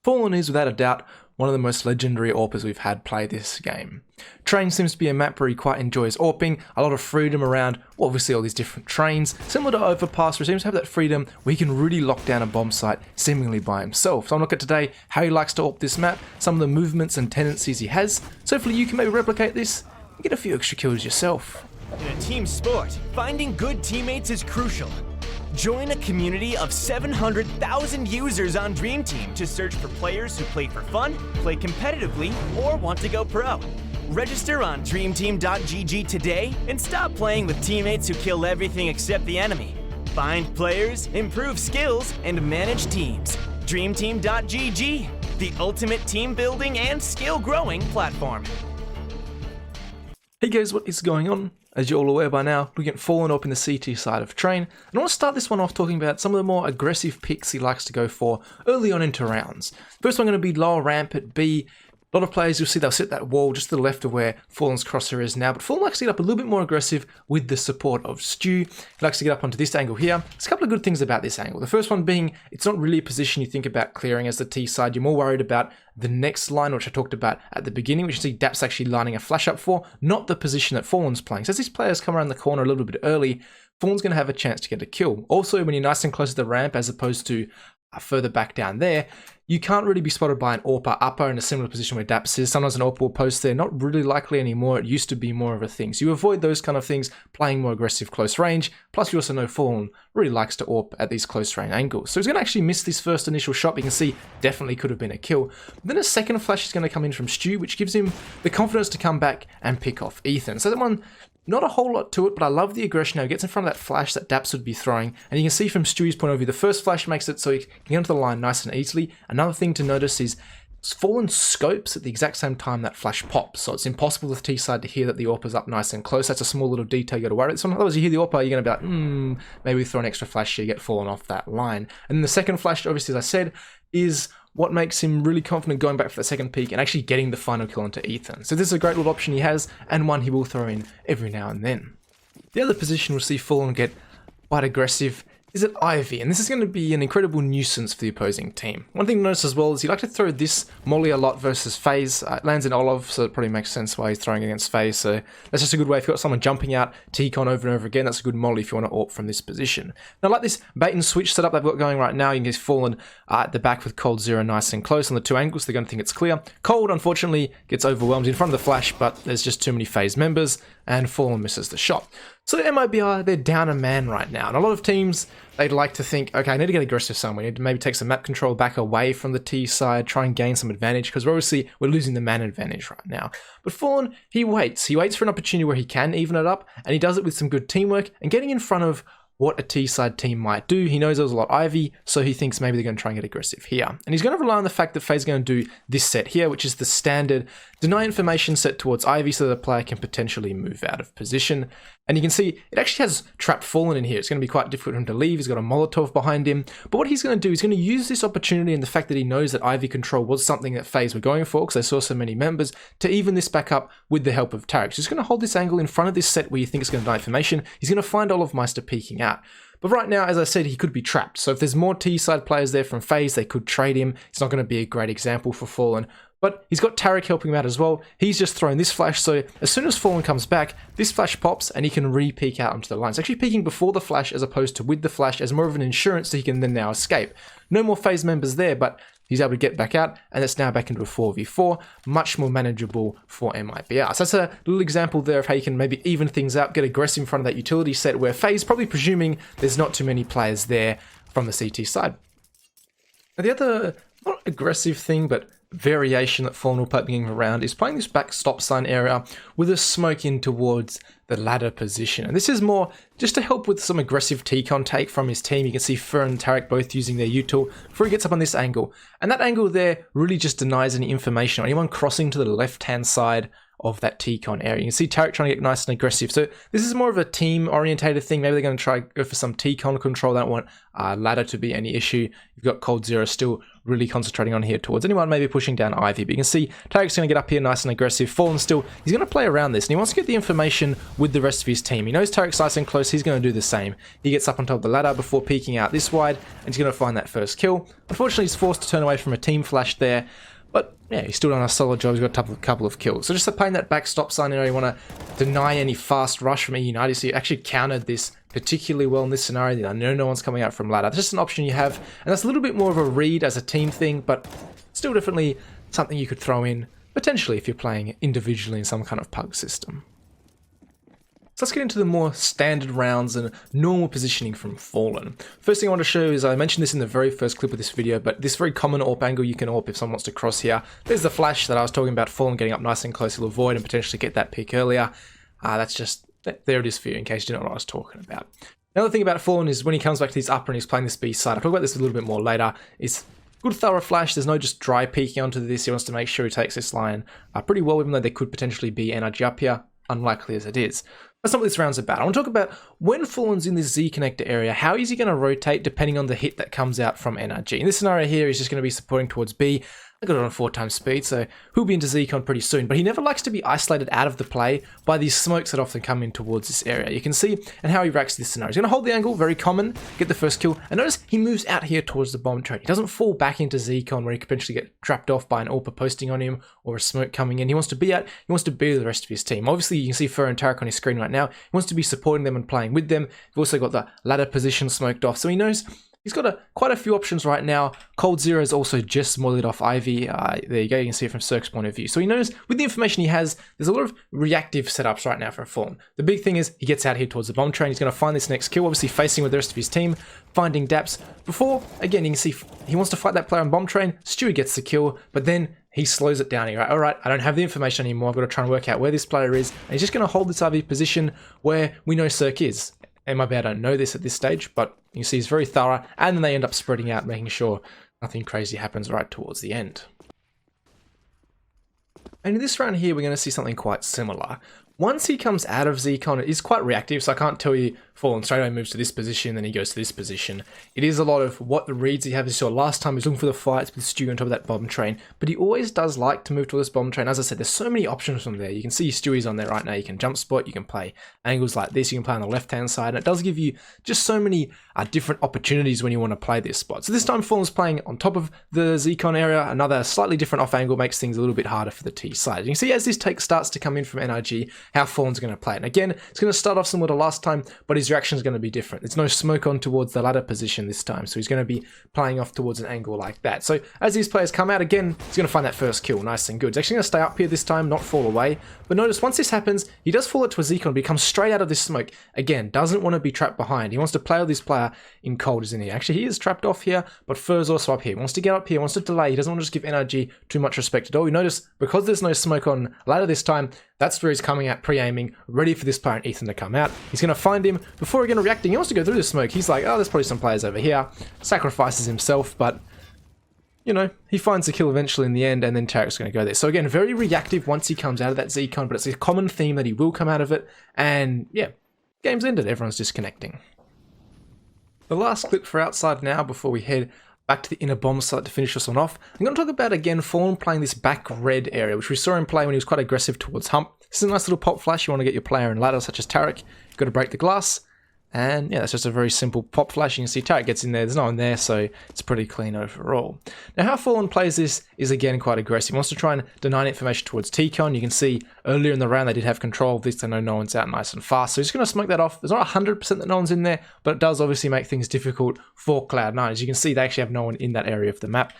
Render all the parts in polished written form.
Fallen is, without a doubt, one of the most legendary AWPers we've had play this game. Train seems to be a map where he quite enjoys AWPing, a lot of freedom around, obviously all these different trains, similar to Overpass, where he seems to have that freedom where he can really lock down a bomb site seemingly by himself. So I'm looking at today how he likes to AWP this map, some of the movements and tendencies he has, so hopefully you can maybe replicate this and get a few extra kills yourself. In a team sport, finding good teammates is crucial. Join a community of 700,000 users on DreamTeam to search for players who play for fun, play competitively, or want to go pro. Register on DreamTeam.gg today and stop playing with teammates who kill everything except the enemy. Find players, improve skills, and manage teams. DreamTeam.gg, the ultimate team building and skill growing platform. Hey guys, what is going on? As you're all aware by now, looking at Fallen up in the CT side of Train, and I want to start this one off talking about some of the more aggressive picks he likes to go for early on into rounds. First one going to be lower ramp at B. A lot of players, you'll see they'll set that wall just to the left of where Fallen's crosshair is now, but Fallen likes to get up a little bit more aggressive with the support of Stu. He likes to get up onto this angle here. There's a couple of good things about this angle. The first one being, it's not really a position you think about clearing as the T side. You're more worried about the next line, which I talked about at the beginning, which you see Dap's actually lining a flash up for, not the position that Fallen's playing. So as these players come around the corner a little bit early, Fallen's going to have a chance to get a kill. Also, when you're nice and close to the ramp as opposed to further back down there, you can't really be spotted by an AWPer upper in a similar position where Daps is. Sometimes an AWPer will post there, not really likely anymore. It used to be more of a thing. So you avoid those kind of things, playing more aggressive close range. Plus you also know Fallen really likes to AWP at these close range angles. So he's going to actually miss this first initial shot. You can see definitely could have been a kill. Then a second flash is going to come in from Stu, which gives him the confidence to come back and pick off Ethan. So that one, not a whole lot to it, but I love the aggression now. He gets in front of that flash that Daps would be throwing, and you can see from Stewie's point of view, the first flash makes it so he can get onto the line nice and easily. Another thing to notice is Fallen scopes at the exact same time that flash pops, so it's impossible with the T side to hear that the AWPer's up nice and close. That's a small little detail you got to worry about. So otherwise you hear the AWPer, you're going to be like, maybe throw an extra flash here, you get Fallen off that line. And then the second flash, obviously, as I said, is what makes him really confident going back for the second peak and actually getting the final kill onto Ethan. So this is a great little option he has, and one he will throw in every now and then. The other position we'll see Fallen get quite aggressive is at Ivy, and this is going to be an incredible nuisance for the opposing team. One thing to notice as well is he likes to throw this molly a lot versus FaZe. It lands in Olive, so it probably makes sense why he's throwing against FaZe. So that's just a good way. If you've got someone jumping out, T-con over and over again, that's a good molly if you want to AWP from this position. Now, like this bait and switch setup they've got going right now, you can get Fallen at the back with Cold Zero nice and close on the two angles. They're going to think it's clear. Cold, unfortunately, gets overwhelmed in front of the flash, but there's just too many FaZe members, and Fallen misses the shot. So MIBR, they're down a man right now, and a lot of teams, they'd like to think, okay, I need to get aggressive somewhere. I need to maybe take some map control back away from the T side, try and gain some advantage, because we're losing the man advantage right now. But Fallen, he waits for an opportunity where he can even it up, and he does it with some good teamwork and getting in front of what a T-side team might do. He knows there's a lot Ivy, so he thinks maybe they're going to try and get aggressive here. And he's going to rely on the fact that FaZe's going to do this set here, which is the standard deny information set towards Ivy so that the player can potentially move out of position. And you can see it actually has trapped Fallen in here. It's going to be quite difficult for him to leave. He's got a Molotov behind him. But what he's going to do, he's going to use this opportunity and the fact that he knows that Ivy control was something that FaZe were going for because they saw so many members to even this back up with the help of Tarek. So he's going to hold this angle in front of this set where you think it's going to deny information. He's going to find Olive Meister peeking out. But right now, as I said, he could be trapped. So if there's more T-side players there from FaZe, they could trade him. It's not going to be a great example for Fallen. But he's got Tarek helping him out as well. He's just thrown this flash, so as soon as Fallen comes back, this flash pops and he can re-peek out onto the line. It's actually peeking before the flash as opposed to with the flash as more of an insurance so he can then now escape. No more FaZe members there, but he's able to get back out, and it's now back into a 4v4, much more manageable for MIBR. So that's a little example there of how you can maybe even things out, get aggressive in front of that utility set where FaZe probably presuming there's not too many players there from the CT side. Now the other, not aggressive thing, but variation that Fallen will play around is playing this back stop sign area with a smoke in towards the ladder position. And this is more just to help with some aggressive T-con take from his team. You can see Fur and Tarek both using their util before he gets up on this angle. And that angle there really just denies any information on anyone crossing to the left-hand side of that T-con area. You can see Tarek trying to get nice and aggressive. So this is more of a team-orientated thing. Maybe they're going to try go for some T-con control. They don't want ladder to be any issue. You've got Cold Zero still really concentrating on here towards anyone, maybe pushing down Ivy. But you can see Tarek's going to get up here nice and aggressive. Fallen still, he's going to play around this, and he wants to get the information with the rest of his team. He knows Tarek's nice and close. He's going to do the same. He gets up on top of the ladder before peeking out this wide, and he's going to find that first kill. Unfortunately, he's forced to turn away from a team flash there. But yeah, he's still done a solid job. He's got a couple of kills. So just playing that back stop sign, you want to deny any fast rush from United. So you actually countered this particularly well in this scenario. I know no one's coming out from ladder. That's just an option you have. And that's a little bit more of a read as a team thing, but still definitely something you could throw in potentially if you're playing individually in some kind of pug system. So let's get into the more standard rounds and normal positioning from Fallen. First thing I want to show is, I mentioned this in the very first clip of this video, but this very common AWP angle you can AWP if someone wants to cross here. There's the flash that I was talking about, Fallen getting up nice and close, he'll avoid and potentially get that pick earlier. That's just, there it is for you in case you didn't know what I was talking about. Another thing about Fallen is when he comes back to this upper and he's playing this B side, I'll talk about this a little bit more later, is good thorough flash. There's no just dry peeking onto this. He wants to make sure he takes this line pretty well, even though there could potentially be energy up here, unlikely as it is. That's not what this round's about. I want to talk about when Fallen's in this Z connector area, how is he going to rotate depending on the hit that comes out from NRG. In this scenario here, he's just going to be supporting towards B. I got it on 4x speed, so he'll be into Z-con pretty soon, but he never likes to be isolated out of the play by these smokes that often come in towards this area. You can see and how he reacts to this scenario. He's going to hold the angle, very common, get the first kill, and notice he moves out here towards the bomb train. He doesn't fall back into Z-con where he could potentially get trapped off by an AWPer posting on him or a smoke coming in. He wants to be out, he wants to be with the rest of his team. Obviously, you can see Fur and Tarek on his screen right now. He wants to be supporting them and playing with them. We've also got the ladder position smoked off, so he knows he's got quite a few options right now. Cold Zero is also just smollied off Ivy. There you go, you can see it from Cirque's point of view. So he knows with the information he has, there's a lot of reactive setups right now for Fallen. The big thing is he gets out here towards the bomb train. He's going to find this next kill, obviously facing with the rest of his team, finding daps. Before, again, you can see he wants to fight that player on bomb train. Stewie gets the kill, but then he slows it down here. All right, I don't have the information anymore. I've got to try and work out where this player is. And he's just going to hold this Ivy position where we know Cirque is. And maybe I don't know this at this stage, but you see he's very thorough, and then they end up spreading out, making sure nothing crazy happens right towards the end. And in this round here, we're going to see something quite similar. Once he comes out of Z-con, it is quite reactive, so I can't tell you Fallen straight away moves to this position, then he goes to this position. It is a lot of what the reads he has. So last time he was looking for the fights with Stewie on top of that bomb train, but he always does like to move to this bomb train. As I said, there's so many options from there. You can see Stewie's on there right now. You can jump spot, you can play angles like this, you can play on the left-hand side, and it does give you just so many different opportunities when you want to play this spot. So this time Fallen's playing on top of the Z-con area. Another slightly different off angle makes things a little bit harder for the T side. You can see as this take starts to come in from NRG, how Fallen's going to play it. And again, it's going to start off similar to last time, but his reaction is going to be different. There's no smoke on towards the ladder position this time, so he's going to be playing off towards an angle like that. So as these players come out again, he's going to find that first kill, nice and good. He's actually going to stay up here this time, not fall away. But notice once this happens, he does fall it to a Z-con, but he comes straight out of this smoke. Again, doesn't want to be trapped behind. He wants to play with this player in cold, isn't he? Actually, he is trapped off here, but Fur's also up here. He wants to get up here, wants to delay. He doesn't want to just give NRG too much respect at all. You notice, because there's no smoke on ladder this time, that's where he's coming out pre-aiming, ready for this player and Ethan to come out. He's going to find him before again reacting. He wants to go through the smoke. He's like, oh, there's probably some players over here. Sacrifices himself, but you know, he finds the kill eventually in the end, and then Tarek's going to go there. So again, very reactive once he comes out of that Z-con, but it's a common theme that he will come out of it. And yeah, game's ended. Everyone's disconnecting. The last clip for outside now before we head back to the inner bomb site to finish this one off. I'm going to talk about, again, Fallen playing this back red area, which we saw him play when he was quite aggressive towards Hump. This is a nice little pop flash. You want to get your player in ladder, such as Tarek. You've got to break the glass. And yeah, that's just a very simple pop flash. You can see Tarek gets in there. There's no one there, so it's pretty clean overall. Now, how Fallen plays this is, again, quite aggressive. He wants to try and deny information towards T-con. You can see earlier in the round they did have control of this. They know no one's out nice and fast. So he's going to smoke that off. There's not 100% that no one's in there, but it does obviously make things difficult for Cloud9. As you can see, they actually have no one in that area of the map.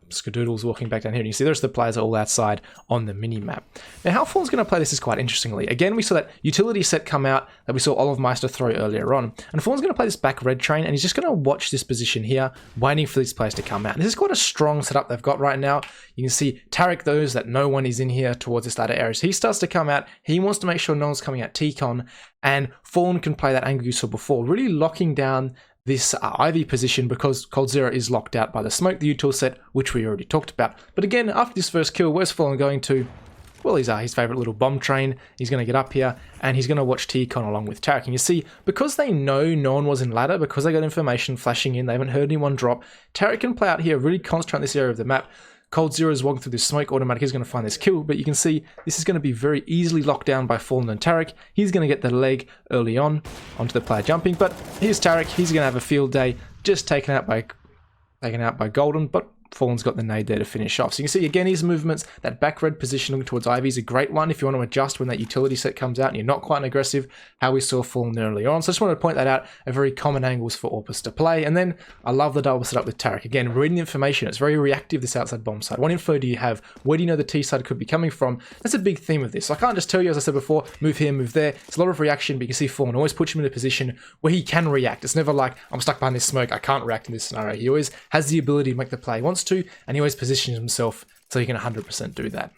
Skadoodle's walking back down here, and you see the rest of the players are all outside on the mini-map. Now, how Fallen's going to play this is quite interestingly. Again, we saw that utility set come out that we saw Olive Meister throw earlier on, and Fallen's going to play this back red train, and he's just going to watch this position here, waiting for these players to come out. And this is quite a strong setup they've got right now. You can see Tarek those that no one is in here towards this ladder area. So he starts to come out. He wants to make sure no one's coming at T-con, and Fallen can play that angle you saw before, really locking down this Ivy position because Cold Zero is locked out by the smoke, the util set, which we already talked about. But again, after this first kill, where's Fallen going to? well, he's his favorite little bomb train. He's going to get up here and he's going to watch T-Con along with Tarek. And you see, because they know no one was in ladder, because they got information flashing in, they haven't heard anyone drop, Tarek can play out here, really concentrate on this area of the map. Cold Zero is walking through this smoke, automatically he's going to find this kill, but you can see this is going to be very easily locked down by Fallen and Tarek. He's going to get the leg early on onto the player jumping, but here's Tarek, he's going to have a field day, just taken out by Golden, but Fallen's got the nade there to finish off. So you can see again his movements, that back red position looking towards Ivy is a great one if you want to adjust when that utility set comes out and you're not quite aggressive, how we saw Fallen early on. So I just wanted to point that out, a very common angles for AWPers to play. And then I love the double setup with Tarek. Again, reading the information, it's very reactive, this outside bomb side. What info do you have? Where do you know the T side could be coming from? That's a big theme of this. So I can't just tell you, as I said before, move here, move there. It's a lot of reaction, but you can see Fallen always puts him in a position where he can react. It's never like, I'm stuck behind this smoke, I can't react in this scenario. He always has the ability to make the play he wants to, and he always positions himself so he can 100% do that.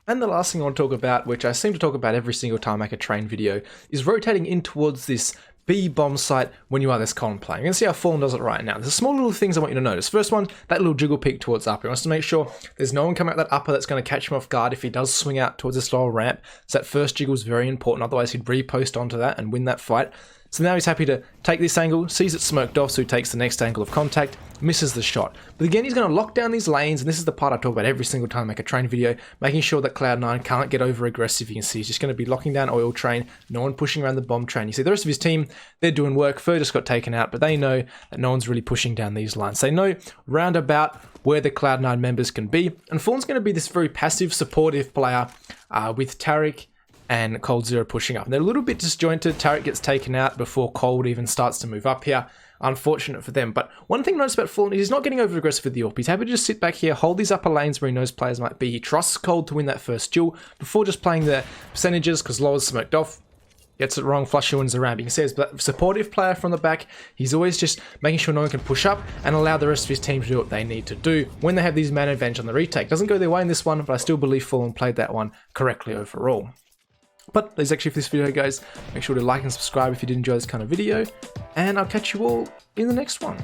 And the last thing I want to talk about, which I seem to talk about every single time I make a train video, is rotating in towards this B bomb site when you are this con playing. You can see how Fallen does it right now. There's small little things I want you to notice. First one, that little jiggle peek towards upper. He wants to make sure there's no one coming out that upper that's going to catch him off guard if he does swing out towards this lower ramp. So that first jiggle is very important, otherwise he'd repost onto that and win that fight. So now he's happy to take this angle, sees it smoked off, so he takes the next angle of contact, misses the shot. But again, he's going to lock down these lanes, and this is the part I talk about every single time I make a train video, making sure that Cloud9 can't get over aggressive. You can see he's just going to be locking down oil train, no one pushing around the bomb train. You see the rest of his team, they're doing work. Fur just got taken out, but they know that no one's really pushing down these lines. They know roundabout where the Cloud9 members can be, and Fallen's going to be this very passive, supportive player with Tarek and Cold Zero pushing up. And they're a little bit disjointed. Tarek gets taken out before Cold even starts to move up here. Unfortunate for them. But one thing I noticed about Fallen is he's not getting over aggressive with the AWP. He's happy to just sit back here, hold these upper lanes where he knows players might be. He trusts Cold to win that first duel before just playing the percentages because Lower's smoked off. Gets it wrong, Flusher wins the ramp. You can see as a supportive player from the back, he's always just making sure no one can push up and allow the rest of his team to do what they need to do when they have these man advantage on the retake. Doesn't go their way in this one, but I still believe Fallen played that one correctly overall. But that's actually for this video, guys. Make sure to like and subscribe if you did enjoy this kind of video, and I'll catch you all in the next one.